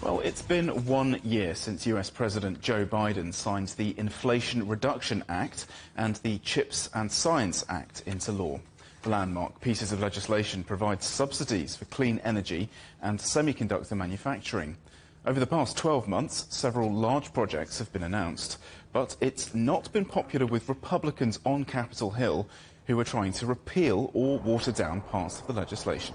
Well, it's been 1 year since US President Joe Biden signed the Inflation Reduction Act and the CHIPS and Science Act into law. The landmark pieces of legislation provide subsidies for clean energy and semiconductor manufacturing. Over the past 12 months, several large projects have been announced, but it's not been popular with Republicans on Capitol Hill who are trying to repeal or water down parts of the legislation.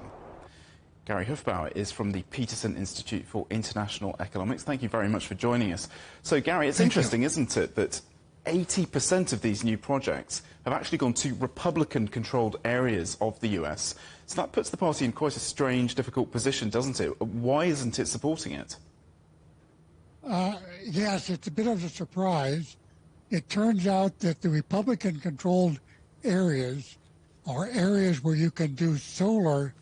Clyde Hufbauer is from the Peterson Institute for International Economics. Thank you very much for joining us. So, Gary, it's interesting, isn't it, that 80% of these new projects have actually gone to Republican-controlled areas of the US. So that puts the party in quite a strange, difficult position, doesn't it? Why isn't it supporting it? Yes, it's a bit of a surprise. It turns out that the Republican-controlled areas are areas where you can do solar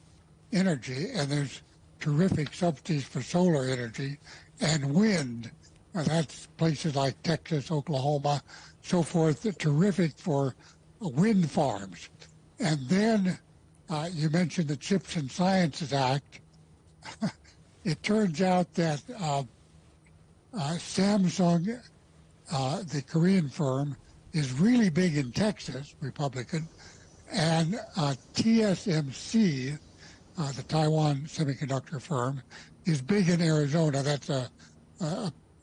energy, and there's terrific subsidies for solar energy, and wind. That's places like Texas, Oklahoma, so forth, terrific for wind farms. And then you mentioned the CHIPS and Sciences Act. It turns out that Samsung, the Korean firm, is really big in Texas, Republican, and TSMC, the Taiwan semiconductor firm, is big in Arizona. That's a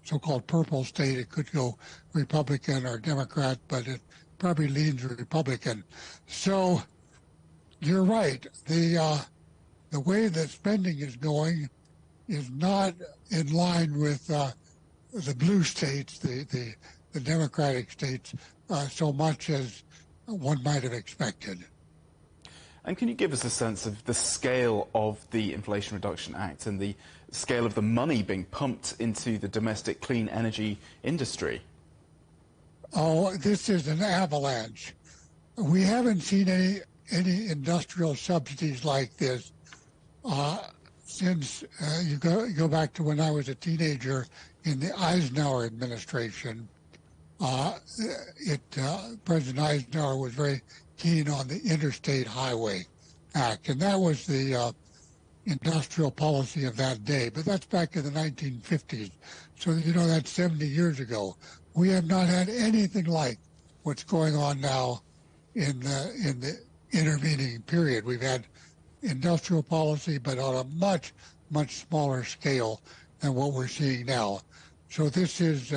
so-called purple state. It could go Republican or Democrat, but it probably leans Republican. So you're right. The way that spending is going is not in line with the blue states, the Democratic states, so much as one might have expected. And can you give us a sense of the scale of the Inflation Reduction Act and the scale of the money being pumped into the domestic clean energy industry? Oh, this is an avalanche. We haven't seen any industrial subsidies like this since you go back to when I was a teenager in the Eisenhower administration. President Eisenhower was very keen on the Interstate Highway Act, and that was the industrial policy of that day. But that's back in the 1950s, so that's 70 years ago. We have not had anything like what's going on now in the intervening period. We've had industrial policy, but on a much smaller scale than what we're seeing now. So this is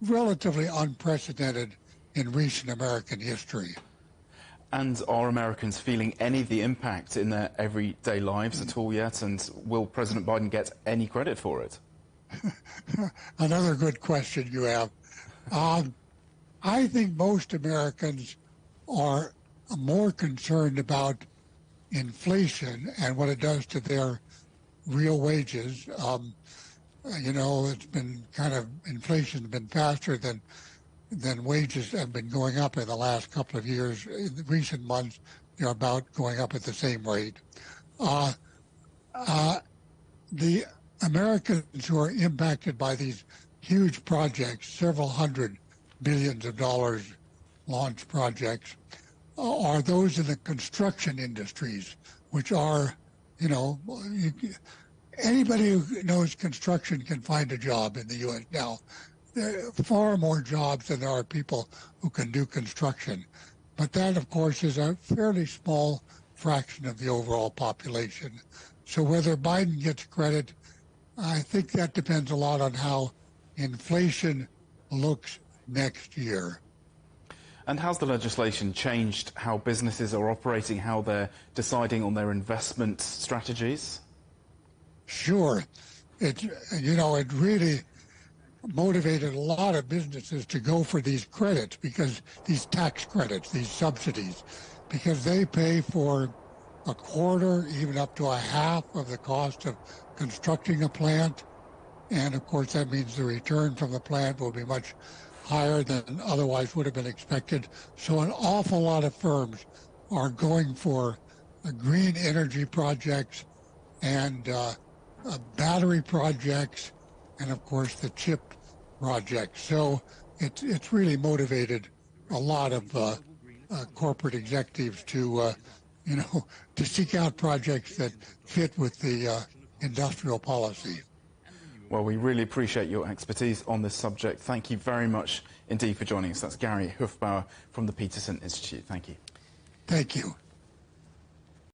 relatively unprecedented in recent American history. And are Americans feeling any of the impact in their everyday lives at all yet? And will President Biden get any credit for it? Another good question you have. I think most Americans are more concerned about inflation and what it does to their real wages. It's been inflation's been faster than wages have been going up in the last couple of years. In the recent months, they're about going up at the same rate. The Americans who are impacted by these huge projects, several hundred billions of dollars launch projects, are those in the construction industries, which are, anybody who knows construction can find a job in the U.S. now. There are far more jobs than there are people who can do construction. But that, of course, is a fairly small fraction of the overall population. So whether Biden gets credit, I think that depends a lot on how inflation looks next year. And has the legislation changed how businesses are operating, how they're deciding on their investment strategies? Sure. It really motivated a lot of businesses to go for these credits, because these tax credits, these subsidies, because they pay for a quarter, even up to a half of the cost of constructing a plant. And of course, that means the return from the plant will be much higher than otherwise would have been expected. So an awful lot of firms are going for green energy projects and battery projects, and of course the chip project. So it's really motivated a lot of corporate executives to to seek out projects that fit with the industrial policy. Well, we really appreciate your expertise on this subject. Thank you very much indeed for joining us. That's Clyde Hufbauer from the Peterson Institute. Thank you. Thank you.